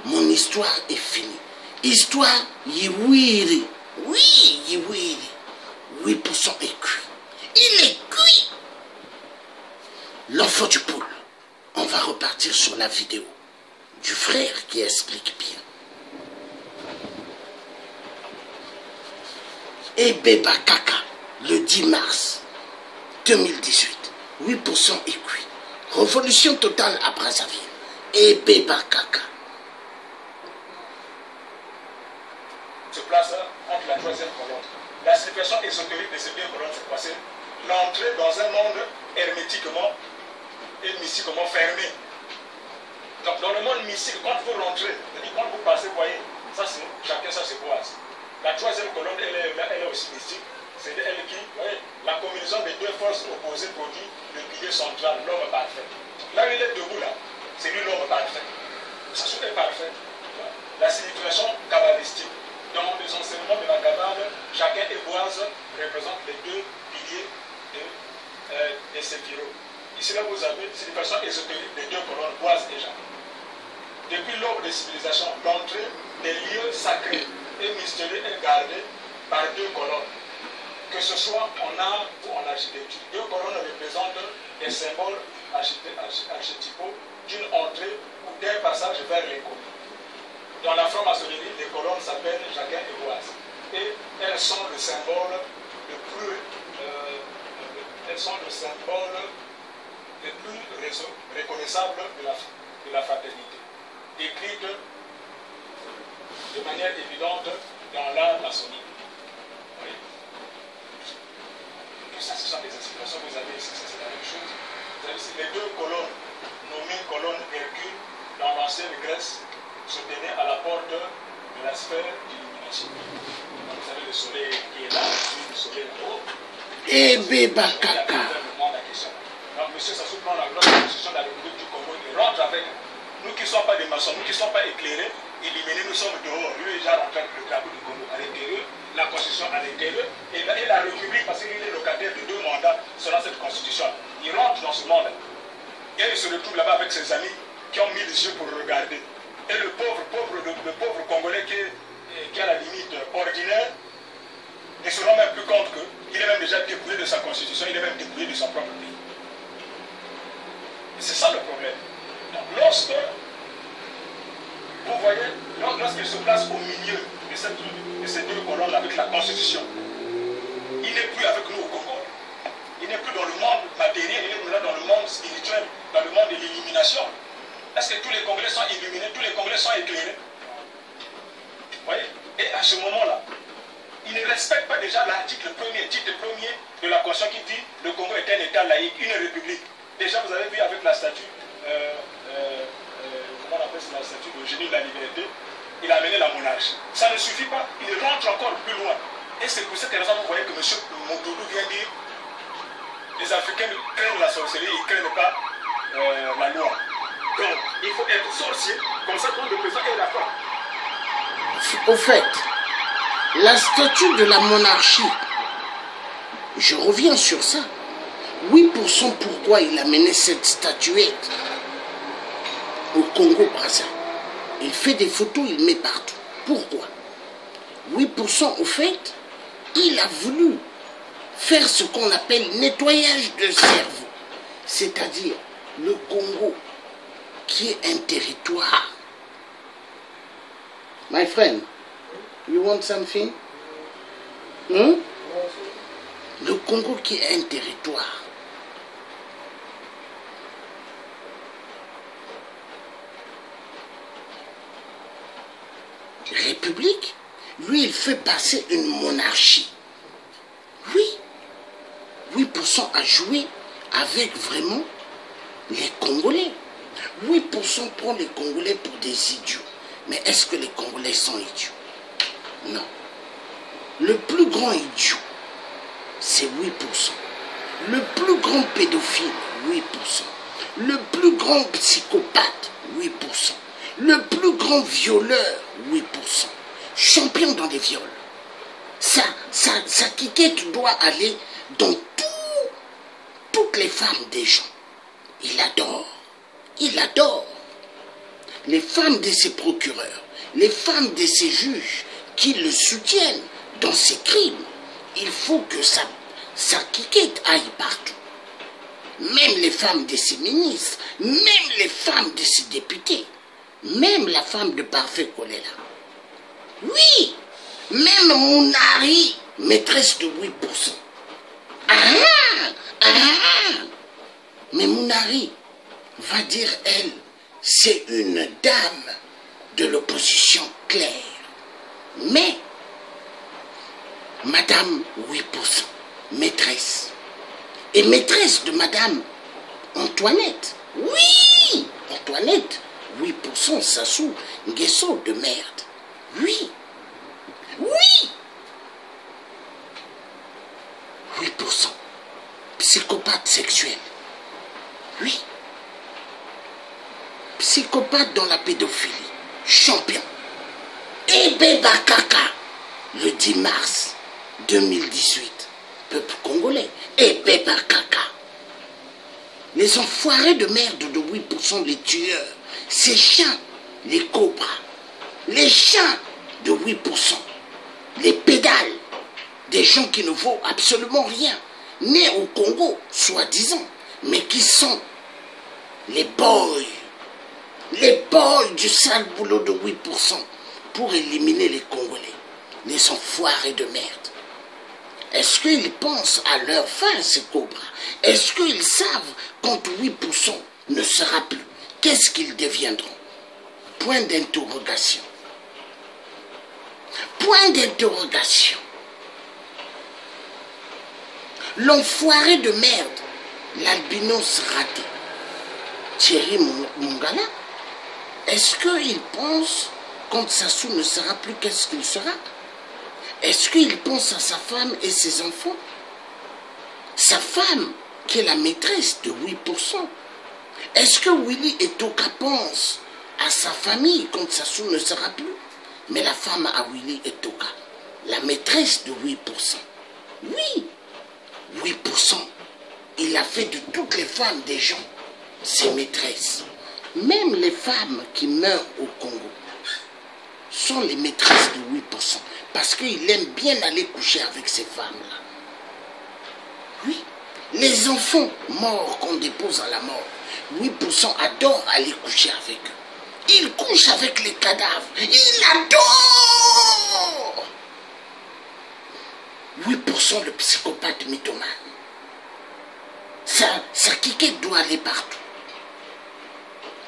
mon histoire est finie. Histoire Yiwiri. Oui, Yiwiri. 8% est cuit. Il est cuit. L'enfant du poule. On va repartir sur la vidéo du frère qui explique bien. Et Beba Kaka, le 10 mars 2018, 8% est cuit. Révolution totale à Brazzaville. Et Beba Kaka. Se place entre la troisième colonne. La situation ésotérique de ces deux colonnes, c'est quoi? C'est l'entrée dans un monde hermétiquement et mystiquement fermé. Donc dans le monde mystique, quand vous rentrez, c'est-à-dire quand vous passez, vous voyez, ça c'est chacun ça c'est boise. La troisième colonne, elle est aussi mystique. C'est elle qui, vous voyez, la combinaison des deux forces opposées produit le pilier central, l'homme parfait. Là où il est debout là, c'est lui l'homme parfait. Ça est parfait. La signification kabbalistique. Dans les enseignements de la Kabbale, chacun et boise représente les deux piliers de Séphiro. Ici là vous avez une signification ésotérique des deux colonnes, boise et Jacques. Depuis l'aube des civilisations, l'entrée des lieux sacrés et mystérieux est gardée par deux colonnes. Que ce soit en art ou en architecture. Deux colonnes représentent des symboles archétypaux d'une entrée ou d'un passage vers l'inconnu. Dans la franc-maçonnerie, les colonnes s'appellent Jacquin et Boise. Et elles sont le symbole le plus reconnaissable de la fraternité. Décrite de manière évidente dans l'art maçonnique. Oui. Tout ça, ce sont des inspirations que vous avez ici, c'est la même chose. Vous avez ici les deux colonnes, nommées colonnes Hercule, dans l'ancienne Grèce, se tenaient à la porte de la sphère d'illumination. Vous avez le soleil qui est là, le soleil là-haut. Et Beba Kaka. Donc, monsieur Sassou prend la grande constitution de la République du Congo, il rentre avec nous qui ne sommes pas des maçons, nous qui ne sommes pas éclairés, illuminés, nous sommes dehors. Lui, il rentre avec le drapeau du Congo à l'intérieur, la constitution à l'intérieur, et la République, parce qu'il est locataire de 2 mandats selon cette constitution. Il rentre dans ce monde et il se retrouve là-bas avec ses amis qui ont mis les yeux pour regarder. Et le pauvre Congolais qui a la limite ordinaire ne se rend même plus compte qu'il est même déjà dépouillé de sa constitution, il est même dépouillé de son propre pays. Et c'est ça le problème. Donc lorsque vous voyez, lorsqu'il se place au milieu de ces deux colonnes avec la constitution, il n'est plus avec nous au Congo. Il n'est plus dans le monde matériel, il est là dans le monde spirituel, dans le monde de l'illumination. Est-ce que tous les Congolais sont illuminés, tous les Congolais sont éclairés? Vous voyez? Et à ce moment-là, il ne respecte pas déjà l'article premier, titre premier de la Constitution qui dit le Congo est un État laïque, une république. Déjà, vous avez vu avec la statue, comment on appelle ça, la statue de génie de la liberté, il a amené la monarchie. Ça ne suffit pas, il rentre encore plus loin. Et c'est pour cette raison que vous voyez que M. Mondoudou vient dire les Africains craignent la sorcellerie, ils ne craignent pas la loi. Donc, il faut être sorcier, comme ça quand le président est la femme. Au fait, la statue de la monarchie, je reviens sur ça. 8% pourquoi il a mené cette statuette au Congo-Brazza. Il fait des photos, il met partout. Pourquoi? 8% au fait, il a voulu faire ce qu'on appelle nettoyage de cerveau. C'est-à-dire le Congo, qui est un territoire. My friend, you want something? Le Congo qui est un territoire. République, lui, il fait passer une monarchie. Oui, 8% a joué avec vraiment les Congolais. 8% prend les Congolais pour des idiots. Mais est-ce que les Congolais sont idiots? Non. Le plus grand idiot, c'est 8%. Le plus grand pédophile, 8%. Le plus grand psychopathe, 8%. Le plus grand violeur, 8%. Champion dans les viols. Sa quiquette doit aller dans toutes les femmes des gens. Il adore. Il adore. Les femmes de ses procureurs, les femmes de ses juges qui le soutiennent dans ses crimes. Il faut que sa quiquette aille partout. Même les femmes de ses ministres, même les femmes de ses députés, même la femme de Parfait Kolela. Oui, même Mounari, maîtresse de 8%. Mais Mounari va dire, elle, c'est une dame de l'opposition claire. Mais, Madame 8%, maîtresse. Et maîtresse de Madame Antoinette. Oui, Antoinette, 8%, Sassou, Nguesso de merde. Oui, oui. 8%, psychopathe sexuel. Oui. Psychopathe dans la pédophilie, champion. Et Bakaka, le 10 mars 2018, peuple congolais. Et Bakaka. Les enfoirés de merde de 8%, les tueurs, ces chiens, les cobras, les chiens de 8%, les pédales, des gens qui ne vaut absolument rien, nés au Congo, soi-disant, mais qui sont les boys du sale boulot de 8% pour éliminer les Congolais, les enfoirés de merde. Est-ce qu'ils pensent à leur fin, ces cobras? Est-ce qu'ils savent quand 8% ne sera plus, qu'est-ce qu'ils deviendront? Point d'interrogation. Point d'interrogation. L'enfoiré de merde, l'albinos raté, Thierry Mongala, est-ce qu'il pense, quand Sassou ne sera plus, qu'est-ce qu'il sera? Est-ce qu'il pense à sa femme et ses enfants? Sa femme, qui est la maîtresse de 8%. Est-ce que Willy Etoka pense à sa famille quand Sassou ne sera plus? Mais la femme à Willy Etoka, la maîtresse de 8%. Oui, 8%. Il a fait de toutes les femmes des gens ses maîtresses. Même les femmes qui meurent au Congo sont les maîtresses de 8%. Parce qu'il aime bien aller coucher avec ces femmes-là. Oui. Les enfants morts qu'on dépose à la mort, 8% adorent aller coucher avec eux. Il couche avec les cadavres. Il adore. 8% le psychopathe mythomane. Sa quiquette doit aller partout.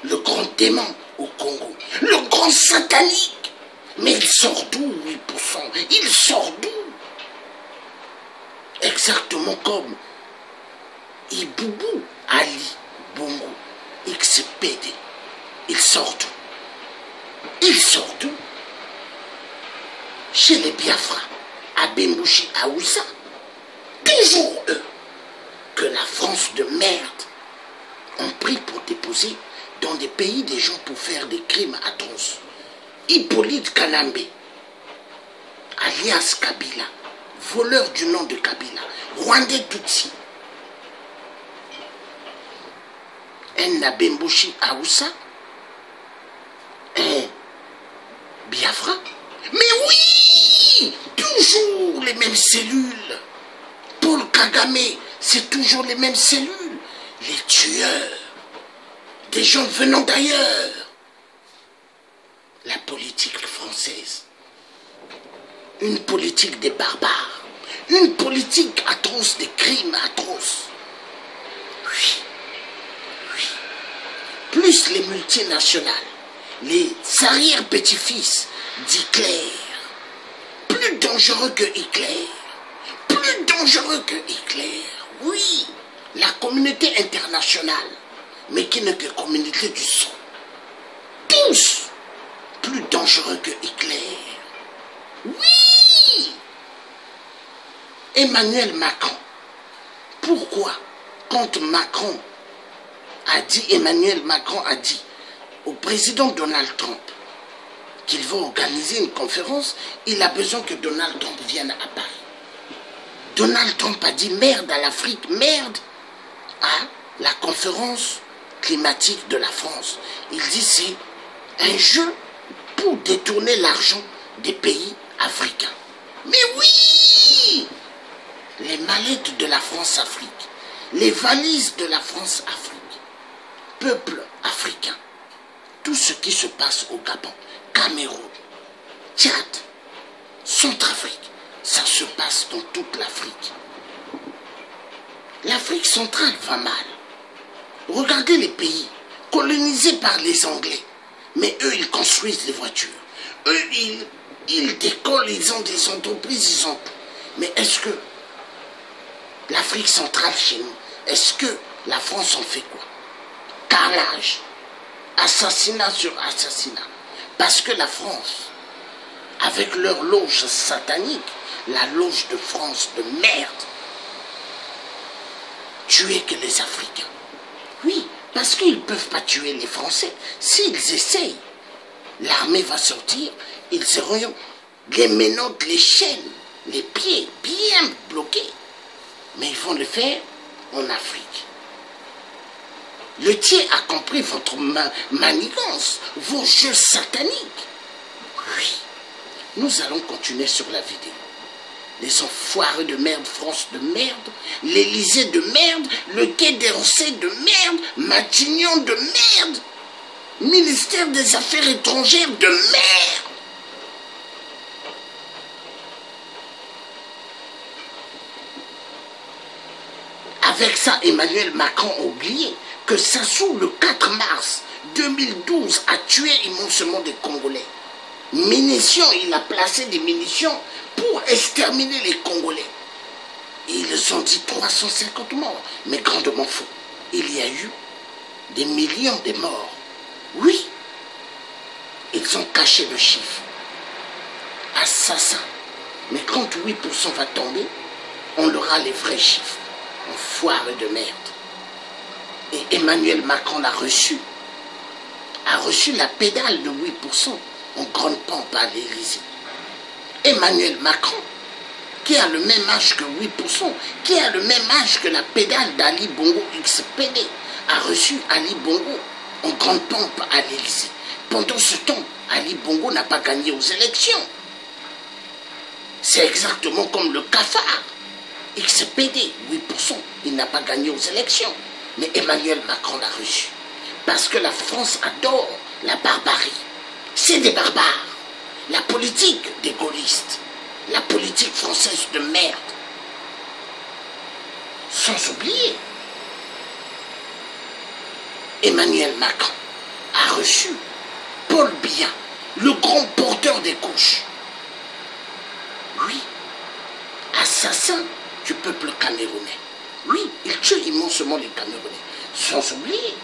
Le grand démon au Congo. Le grand satanique. Mais il sort d'où, 8%? Il sort d'où? Exactement comme Iboubou Ali Bongo XPD. Il sort d'où? Il sort d'où? Chez les Biafra, à Bembouchi, à Oussa. Toujours eux. que la France de merde ont pris pour déposer dans des pays des gens pour faire des crimes atroces. Hippolyte Kanambe, alias Kabila, voleur du nom de Kabila, Rwandais Tutsi, Nabemboshi Aoussa, Biafra. Mais oui, toujours les mêmes cellules. Paul Kagame, c'est toujours les mêmes cellules. Les tueurs, des gens venant d'ailleurs. La politique française, une politique des barbares, une politique atroce, des crimes atroces. Oui, oui. Plus les multinationales, les arrière-petits-fils d'Hitler, plus dangereux que Hitler, plus dangereux que Hitler, oui, la communauté internationale, mais qui n'est que communauté du sang, tous plus dangereux que Hitler, oui. Emmanuel Macron, pourquoi quand Emmanuel Macron a dit au président Donald Trump qu'il va organiser une conférence, il a besoin que Donald Trump vienne à Paris. Donald Trump a dit merde à l'Afrique, merde à la conférence climatique de la France. Il dit c'est un jeu pour détourner l'argent des pays africains. Mais oui, les mallettes de la France-Afrique, les valises de la France-Afrique, peuple africain, tout ce qui se passe au Gabon, Cameroun, Tchad, Centrafrique, ça se passe dans toute l'Afrique. L'Afrique centrale va mal. Regardez les pays colonisés par les Anglais. Mais eux, ils construisent des voitures. Eux, ils décollent, ils ont des entreprises, ils ont tout. Mais est-ce que l'Afrique centrale chez nous, est-ce que la France en fait quoi? Carnage, assassinat sur assassinat. Parce que la France, avec leur loge satanique, la loge de France de merde, tuer que les Africains. Oui, parce qu'ils ne peuvent pas tuer les Français. S'ils essayent, l'armée va sortir, ils seront les menottes, les chaînes, les pieds bien bloqués. Mais ils vont le faire en Afrique. Le Dieu a compris votre manigance, vos jeux sataniques. Oui, nous allons continuer sur la vidéo. Les enfoirés de merde, France de merde, l'Élysée de merde, le Quai d'Orsay de merde, Matignon de merde, ministère des Affaires étrangères de merde. Avec ça, Emmanuel Macron a oublié que Sassou, le 4 mars 2012, a tué immensément des Congolais. Munitions, il a placé des munitions pour exterminer les Congolais. Et ils ont dit 350 morts, mais grandement faux. Il y a eu des millions de morts. Oui, ils ont caché le chiffre. Assassin. Mais quand 8% va tomber, on aura les vrais chiffres. Enfoiré de merde. Et Emmanuel Macron a reçu la pédale de 8% en grande pompe à l'Élysée. Emmanuel Macron, qui a le même âge que 8%, qui a le même âge que la pédale d'Ali Bongo XPD, a reçu Ali Bongo en grande pompe à l'Élysée. Pendant ce temps, Ali Bongo n'a pas gagné aux élections. C'est exactement comme le cafard. XPD, 8%, il n'a pas gagné aux élections. Mais Emmanuel Macron l'a reçu. Parce que la France adore la barbarie. C'est des barbares. La politique des gaullistes. La politique française de merde. Sans oublier, Emmanuel Macron a reçu Paul Biya, le grand porteur des couches. Oui, assassin du peuple camerounais. Oui, il tue immensément les Camerounais. Sans oublier